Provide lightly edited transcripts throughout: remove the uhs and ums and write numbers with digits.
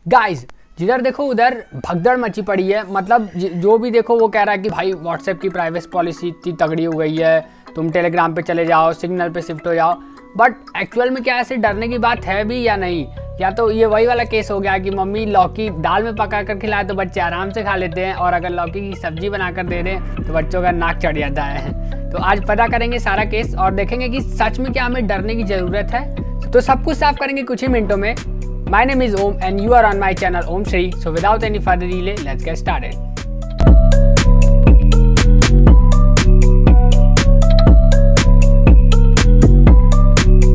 Guys जिधर देखो उधर भगदड़ मची पड़ी है। मतलब जो भी देखो वो कह रहा है कि भाई व्हाट्सएप की प्राइवेसी पॉलिसी इतनी तगड़ी हो गई है, तुम टेलीग्राम पे चले जाओ, सिग्नल पे शिफ्ट हो जाओ। बट एक्चुअल में क्या ऐसे डरने की बात है भी या नहीं? या तो ये वही वाला केस हो गया कि मम्मी लौकी दाल में पका कर खिलाए तो बच्चे आराम से खा लेते हैं, और अगर लौकी की सब्जी बना कर दे दें तो बच्चों का नाक चढ़ जाता है। तो आज पता करेंगे सारा केस और देखेंगे कि सच में क्या हमें डरने की ज़रूरत है। तो सब कुछ साफ करेंगे कुछ ही मिनटों में। My name is Om and you are on my channel Om Shri. So without any further delay, let's get started.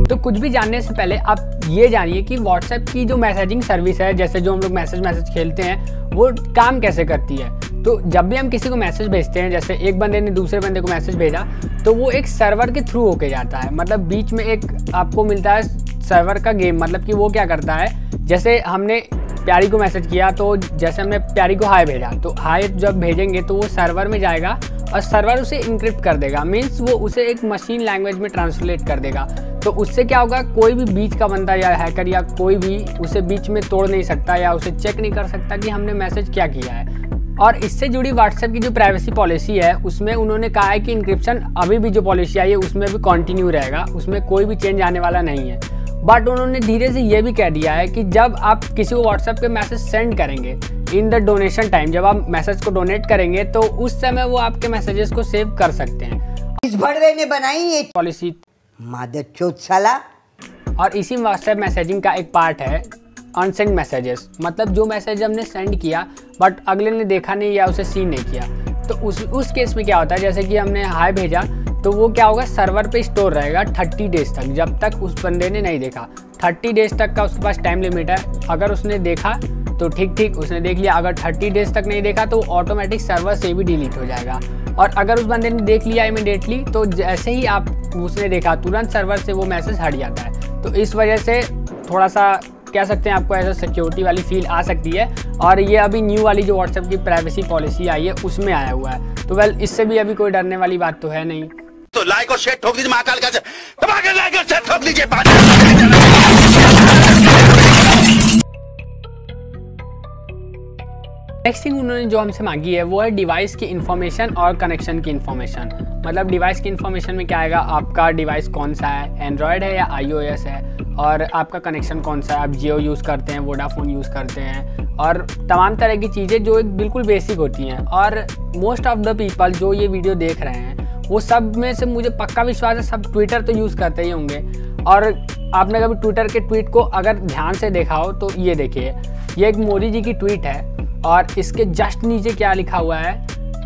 तो कुछ भी जानने से पहले आप ये जानिए कि WhatsApp की जो मैसेजिंग सर्विस है, जैसे जो हम लोग मैसेज खेलते हैं, वो काम कैसे करती है। तो जब भी हम किसी को मैसेज भेजते हैं, जैसे एक बंदे ने दूसरे बंदे को मैसेज भेजा, तो वो एक सर्वर के थ्रू होके जाता है। मतलब बीच में एक आपको मिलता है सर्वर का गेम। मतलब कि वो क्या करता है, जैसे हमने प्यारी को मैसेज किया, तो जैसे हमने प्यारी को हाय भेजा, तो हाय जब भेजेंगे तो वो सर्वर में जाएगा और सर्वर उसे इनक्रिप्ट कर देगा। मीन्स वो उसे एक मशीन लैंग्वेज में ट्रांसलेट कर देगा। तो उससे क्या होगा, कोई भी बीच का बंदा या हैकर या कोई भी उसे बीच में तोड़ नहीं सकता या उसे चेक नहीं कर सकता कि हमने मैसेज क्या किया है। और इससे जुड़ी व्हाट्सएप की जो प्राइवेसी पॉलिसी है, उसमें उन्होंने कहा है कि इंक्रिप्शन अभी भी जो पॉलिसी आई है उसमें भी कंटिन्यू रहेगा, उसमें कोई भी चेंज आने वाला नहीं है। बट उन्होंने धीरे से ये भी कह दिया है कि जब आप किसी को व्हाट्सएप पे मैसेज सेंड करेंगे इन द डोनेशन टाइम, जब आप मैसेज को डोनेट करेंगे तो उस समय वो आपके मैसेजेस को सेव कर सकते हैं। इस भड़वे ने बनाई ये पॉलिसी मादरचोद साला। और इसी व्हाट्सएप मैसेजिंग का एक पार्ट है अनसेंड मैसेजेस। मतलब जो मैसेज हमने सेंड किया बट अगले ने देखा नहीं या उसे सीन नहीं किया, तो उस केस में क्या होता है, जैसे कि हमने हाय भेजा तो वो क्या होगा, सर्वर पे स्टोर रहेगा 30 डेज तक, जब तक उस बंदे ने नहीं देखा। 30 डेज तक का उसके पास टाइम लिमिट है। अगर उसने देखा तो ठीक उसने देख लिया, अगर 30 डेज तक नहीं देखा तो ऑटोमेटिक सर्वर से भी डिलीट हो जाएगा। और अगर उस बंदे ने देख लिया इमीडिएटली, तो जैसे ही आप उसने देखा तुरंत सर्वर से वो मैसेज हट जाता है। तो इस वजह से थोड़ा सा कह सकते हैं आपको ऐसा सिक्योरिटी वाली फील आ सकती है। और ये अभी न्यू वाली जो व्हाट्सएप की प्राइवेसी पॉलिसी आई है उसमें आया हुआ है। तो वेल इससे भी अभी कोई डरने वाली बात तो है नहीं। तो लाइक और शेयर ठोक दीजिए, महाकाल का लाइक और शेयर ठोक दीजिए। नेक्स्ट थिंग उन्होंने जो हमसे मांगी है वो है डिवाइस की इन्फॉर्मेशन और कनेक्शन की इन्फॉर्मेशन। मतलब डिवाइस की इन्फॉर्मेशन में क्या आएगा, आपका डिवाइस कौन सा है, एंड्रॉयड है या iOS है, और आपका कनेक्शन कौन सा है, आप जियो यूज़ करते हैं, वोडाफोन यूज़ करते हैं, और तमाम तरह की चीज़ें जो एक बिल्कुल बेसिक होती हैं। और मोस्ट ऑफ द पीपल जो ये वीडियो देख रहे हैं वो सब में से मुझे पक्का विश्वास है सब ट्विटर तो यूज़ करते ही होंगे। और आपने कभी ट्विटर के ट्वीट को अगर ध्यान से देखा हो तो ये देखिए, ये एक मोदी जी की ट्वीट है और इसके जस्ट नीचे क्या लिखा हुआ है,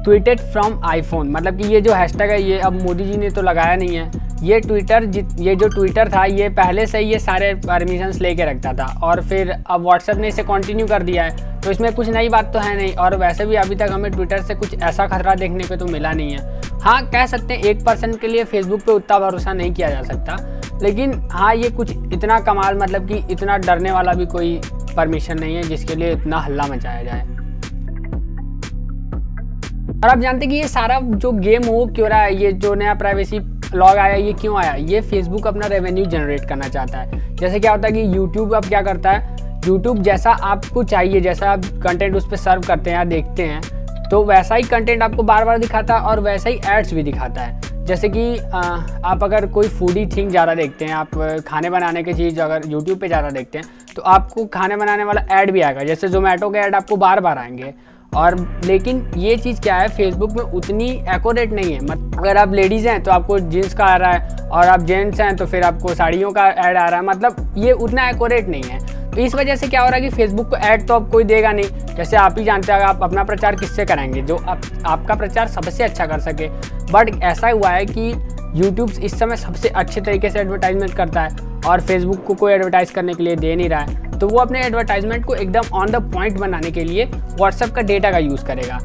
ट्वीटेड फ्रॉम आईफोन। मतलब कि ये जो हैशटैग है ये अब मोदी जी ने तो लगाया नहीं है। ये जो ट्विटर था ये पहले से ही ये सारे परमिशंस लेके रखता था, और फिर अब व्हाट्सएप ने इसे कंटिन्यू कर दिया है। तो इसमें कुछ नई बात तो है नहीं। और वैसे भी अभी तक हमें ट्विटर से कुछ ऐसा खतरा देखने को तो मिला नहीं है। हाँ, कह सकते हैं 1% के लिए फेसबुक पे उतना भरोसा नहीं किया जा सकता, लेकिन हाँ ये कुछ इतना कमाल, मतलब कि इतना डरने वाला भी कोई परमिशन नहीं है जिसके लिए इतना हल्ला मचाया जाए। और आप जानते हैं कि ये सारा जो गेम हो क्यों रहा है, ये जो नया प्राइवेसी लॉग आया ये क्यों आया, ये फेसबुक अपना रेवेन्यू जनरेट करना चाहता है। जैसे क्या होता है कि यूट्यूब अब क्या करता है, यूट्यूब जैसा आपको चाहिए, जैसा आप कंटेंट उस पर सर्व करते हैं या देखते हैं, तो वैसा ही कंटेंट आपको बार बार दिखाता है और वैसा ही एड्स भी दिखाता है। जैसे कि आप अगर कोई फूडी थिंग ज़्यादा देखते हैं, आप खाने बनाने की चीज़ अगर यूट्यूब पे ज़्यादा देखते हैं तो आपको खाने बनाने वाला ऐड भी आएगा, जैसे जोमेटो के ऐड आपको बार बार आएंगे। और लेकिन ये चीज़ क्या है, फेसबुक में उतनी एक्यूरेट नहीं है। मतलब अगर आप लेडीज़ हैं तो आपको जीन्स का आ रहा है, और आप जेंट्स हैं तो फिर आपको साड़ियों का ऐड आ रहा है। मतलब ये उतना एक्यूरेट नहीं है। तो इस वजह से क्या हो रहा है कि फेसबुक को ऐड तो अब कोई देगा नहीं। जैसे आप ही जानते हैं आप अपना प्रचार किससे कराएंगे, जो आपका प्रचार सबसे अच्छा कर सके। बट ऐसा हुआ है कि यूट्यूब इस समय सबसे अच्छे तरीके से एडवर्टाइजमेंट करता है और फेसबुक को कोई एडवर्टाइज करने के लिए दे नहीं रहा है। तो वो अपने एडवर्टाइजमेंट को एकदम ऑन द पॉइंट बनाने के लिए व्हाट्सएप का डेटा का यूज़ करेगा,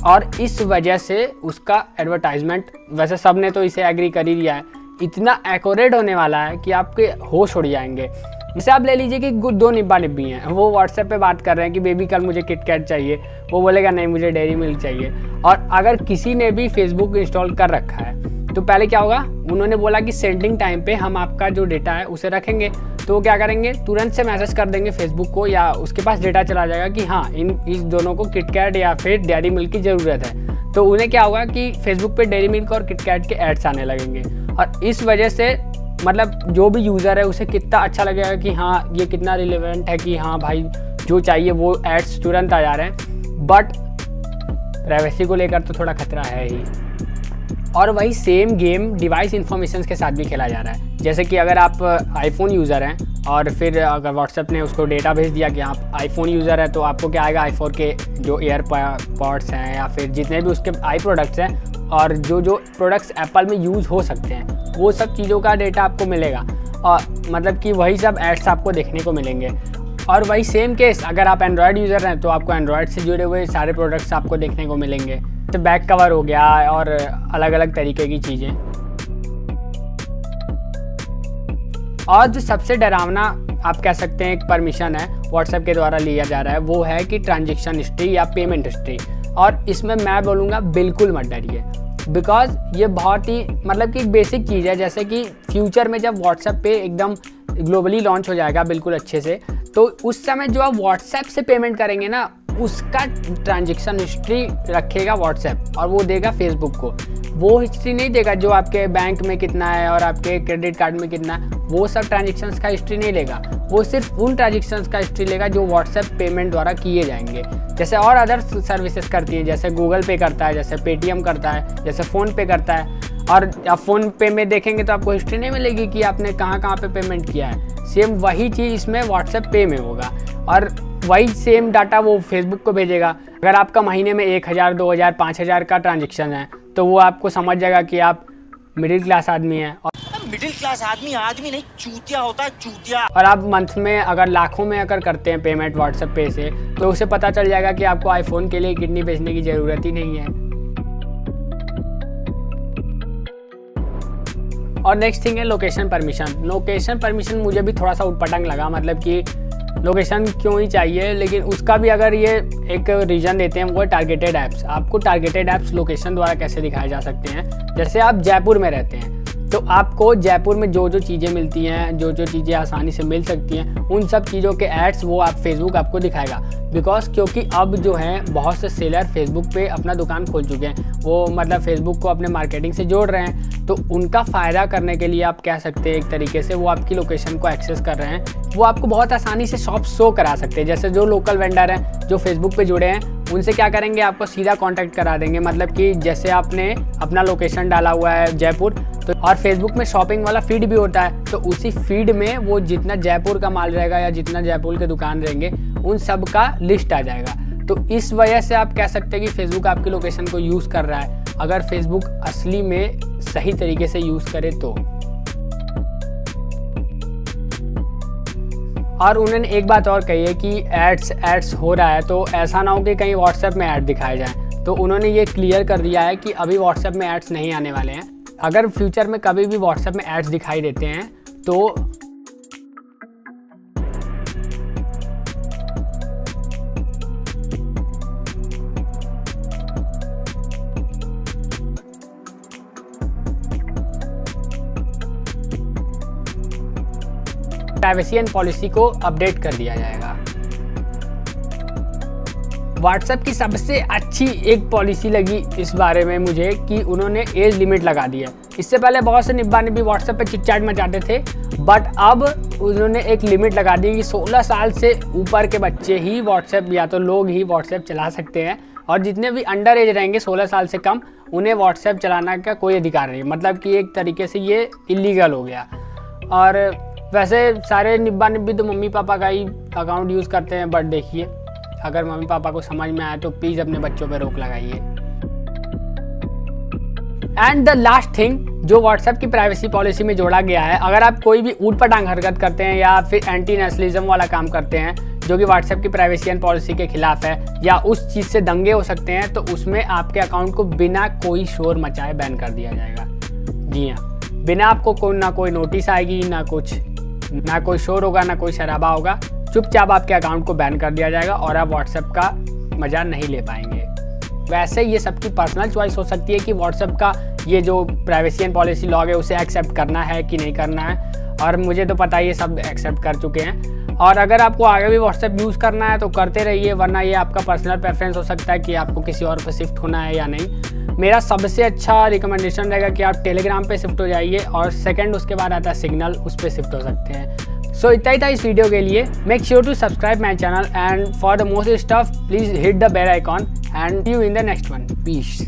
और इस वजह से उसका एडवर्टाइजमेंट, वैसे सब ने तो इसे एग्री कर ही लिया है, इतना एक्यूरेट होने वाला है कि आपके होश उड़ जाएंगे। जैसे आप ले लीजिए कि दो निब्बा निब्बी हैं, वो व्हाट्सएप पे बात कर रहे हैं कि बेबी कल मुझे किटकैट चाहिए, वो बोलेगा नहीं मुझे डेयरी मिल्क चाहिए। और अगर किसी ने भी फेसबुक इंस्टॉल कर रखा है तो पहले क्या होगा, उन्होंने बोला कि सेंडिंग टाइम पे हम आपका जो डेटा है उसे रखेंगे। तो वो क्या करेंगे, तुरंत से मैसेज कर देंगे फेसबुक को, या उसके पास डेटा चला जाएगा कि हाँ इस दोनों को किटकैट या फिर डेयरी मिल्क की ज़रूरत है। तो उन्हें क्या होगा कि फेसबुक पे डेयरी मिल्क और किटकैट के एड्स आने लगेंगे, और इस वजह से मतलब जो भी यूज़र है उसे कितना अच्छा लगेगा कि हाँ ये कितना रिलेवेंट है, कि हाँ भाई जो चाहिए वो एड्स तुरंत आ जा रहे हैं। बट प्राइवेसी को लेकर तो थोड़ा खतरा है ही। और वही सेम गेम डिवाइस इन्फॉर्मेशन के साथ भी खेला जा रहा है। जैसे कि अगर आप आईफोन यूज़र हैं और फिर अगर व्हाट्सएप ने उसको डेटा भेज दिया कि आप आईफोन यूज़र है, तो आपको क्या आएगा, आईफोन के जो एयरपॉड्स हैं या फिर जितने भी उसके आई प्रोडक्ट्स हैं और जो प्रोडक्ट्स एप्पल में यूज़ हो सकते हैं, वो सब चीज़ों का डेटा आपको मिलेगा, और मतलब कि वही सब एड्स आपको देखने को मिलेंगे। और वही सेम केस अगर आप एंड्रॉयड यूज़र हैं तो आपको एंड्रॉयड से जुड़े हुए सारे प्रोडक्ट्स आपको देखने को मिलेंगे। तो बैक कवर हो गया और अलग अलग तरीके की चीज़ें। और जो सबसे डरावना आप कह सकते हैं एक परमिशन है व्हाट्सएप के द्वारा लिया जा रहा है, वो है कि ट्रांजैक्शन हिस्ट्री या पेमेंट हिस्ट्री। और इसमें मैं बोलूँगा बिल्कुल मत डरिए, बिकॉज ये बहुत ही मतलब कि बेसिक चीज़ है। जैसे कि फ्यूचर में जब व्हाट्सएप पे एकदम ग्लोबली लॉन्च हो जाएगा बिल्कुल अच्छे से, तो उस समय जो आप व्हाट्सएप से पेमेंट करेंगे ना, उसका ट्रांजैक्शन हिस्ट्री रखेगा व्हाट्सएप और वो देगा फेसबुक को। वो हिस्ट्री नहीं देगा जो आपके बैंक में कितना है और आपके क्रेडिट कार्ड में कितना है, वो सब ट्रांजैक्शंस का हिस्ट्री नहीं लेगा। वो सिर्फ उन ट्रांजैक्शंस का हिस्ट्री लेगा जो व्हाट्सएप पेमेंट द्वारा किए जाएंगे। जैसे और अदर सर्विसेज करती हैं, जैसे गूगल पे करता है, जैसे पेटीएम करता है, जैसे फ़ोन पे करता है। और आप फ़ोन पे में देखेंगे तो आपको हिस्ट्री नहीं मिलेगी कि आपने कहाँ कहाँ पे पेमेंट किया है। सेम वही चीज़ इसमें व्हाट्सएप पे में होगा, और वही सेम डाटा वो फेसबुक को भेजेगा। अगर आपका महीने में 1000, 2000, 5000 का ट्रांजैक्शन है, तो वो आपको समझ जाएगा कि आप मिडिल क्लास आदमी हैं। और मिडिल क्लास आदमी नहीं, चूतिया होता है, चूतिया। और आप मंथ में अगर लाखों में अगर करते हैं पेमेंट व्हाट्सएप पे से, तो उसे पता चल जाएगा कि आपको आईफोन के लिए किडनी बेचने की ज़रूरत ही नहीं है। और नेक्स्ट थिंग है लोकेशन परमिशन। लोकेशन परमिशन मुझे भी थोड़ा सा उटपटांग लगा, मतलब कि लोकेशन क्यों ही चाहिए, लेकिन उसका भी अगर ये एक रीज़न देते हैं, वो टारगेटेड ऐप्स। आपको टारगेटेड ऐप्स लोकेशन द्वारा कैसे दिखाए जा सकते हैं। जैसे आप जयपुर में रहते हैं, तो आपको जयपुर में जो जो चीज़ें मिलती हैं, जो जो चीज़ें आसानी से मिल सकती हैं, उन सब चीज़ों के एड्स वो आप फेसबुक आपको दिखाएगा। बिकॉज क्योंकि अब जो है बहुत से सेलर फेसबुक पे अपना दुकान खोल चुके हैं, वो मतलब फेसबुक को अपने मार्केटिंग से जोड़ रहे हैं। तो उनका फ़ायदा करने के लिए आप कह सकते हैं एक तरीके से वो आपकी लोकेशन को एक्सेस कर रहे हैं। वो आपको बहुत आसानी से शॉप शो करा सकते हैं। जैसे जो लोकल वेंडर हैं जो फेसबुक पे जुड़े हैं, उनसे क्या करेंगे, आपको सीधा कांटेक्ट करा देंगे। मतलब कि जैसे आपने अपना लोकेशन डाला हुआ है जयपुर, तो और फेसबुक में शॉपिंग वाला फीड भी होता है, तो उसी फीड में वो जितना जयपुर का माल रहेगा या जितना जयपुर के दुकान रहेंगे, उन सब का लिस्ट आ जाएगा। तो इस वजह से आप कह सकते हैं कि फेसबुक आपकी लोकेशन को यूज़ कर रहा है, अगर फेसबुक असली में सही तरीके से यूज़ करे तो। और उन्होंने एक बात और कही है कि एड्स हो रहा है, तो ऐसा ना हो कि कहीं व्हाट्सएप में ऐड दिखाए जाएं। तो उन्होंने ये क्लियर कर दिया है कि अभी व्हाट्सएप में एड्स नहीं आने वाले हैं। अगर फ्यूचर में कभी भी व्हाट्सएप में एड्स दिखाई देते हैं तो प्राइवेसी एंड पॉलिसी को अपडेट कर दिया जाएगा। व्हाट्सएप की सबसे अच्छी एक पॉलिसी लगी इस बारे में मुझे कि उन्होंने एज लिमिट लगा दी है। इससे पहले बहुत से निब्बा निब्बी व्हाट्सएप पे चिटचैट मचाते थे, बट अब उन्होंने एक लिमिट लगा दी कि 16 साल से ऊपर के बच्चे ही व्हाट्सएप या तो लोग ही व्हाट्सएप चला सकते हैं, और जितने भी अंडर एज रहेंगे 16 साल से कम, उन्हें व्हाट्सएप चलाना का कोई अधिकार नहीं। मतलब कि एक तरीके से ये इलीगल हो गया। और वैसे सारे निब्बा निब्बी तो मम्मी पापा का ही अकाउंट यूज़ करते हैं, बट देखिए अगर मम्मी पापा को समझ में आए तो प्लीज़ अपने बच्चों पे रोक लगाइए। एंड द लास्ट थिंग जो व्हाट्सएप की प्राइवेसी पॉलिसी में जोड़ा गया है, अगर आप कोई भी ऊट पटांग हरकत करते हैं या फिर एंटी नेशनलिज्म वाला काम करते हैं जो कि व्हाट्सएप की प्राइवेसी एंड पॉलिसी के खिलाफ है, या उस चीज़ से दंगे हो सकते हैं, तो उसमें आपके अकाउंट को बिना कोई शोर मचाए बैन कर दिया जाएगा। जी हाँ, बिना आपको ना कोई नोटिस आएगी, ना कोई शोर होगा, ना कोई शराबा होगा, चुपचाप आपके अकाउंट को बैन कर दिया जाएगा और आप व्हाट्सएप का मजा नहीं ले पाएंगे। वैसे ये सबकी पर्सनल चॉइस हो सकती है कि व्हाट्सएप का ये जो प्राइवेसी एंड पॉलिसी लॉग है उसे एक्सेप्ट करना है कि नहीं करना है, और मुझे तो पता है ये सब एक्सेप्ट कर चुके हैं। और अगर आपको आगे भी व्हाट्सएप यूज़ करना है तो करते रहिए, वरना ये आपका पर्सनल प्रेफरेंस हो सकता है कि आपको किसी और पर शिफ्ट होना है या नहीं। मेरा सबसे अच्छा रिकमेंडेशन रहेगा कि आप टेलीग्राम पे शिफ्ट हो जाइए, और सेकंड उसके बाद आता है सिग्नल, उस पर शिफ्ट हो सकते हैं। सो इतना ही था इस वीडियो के लिए। Make sure to subscribe my channel and for the most stuff please hit the bell icon and see you in the next one. Piece.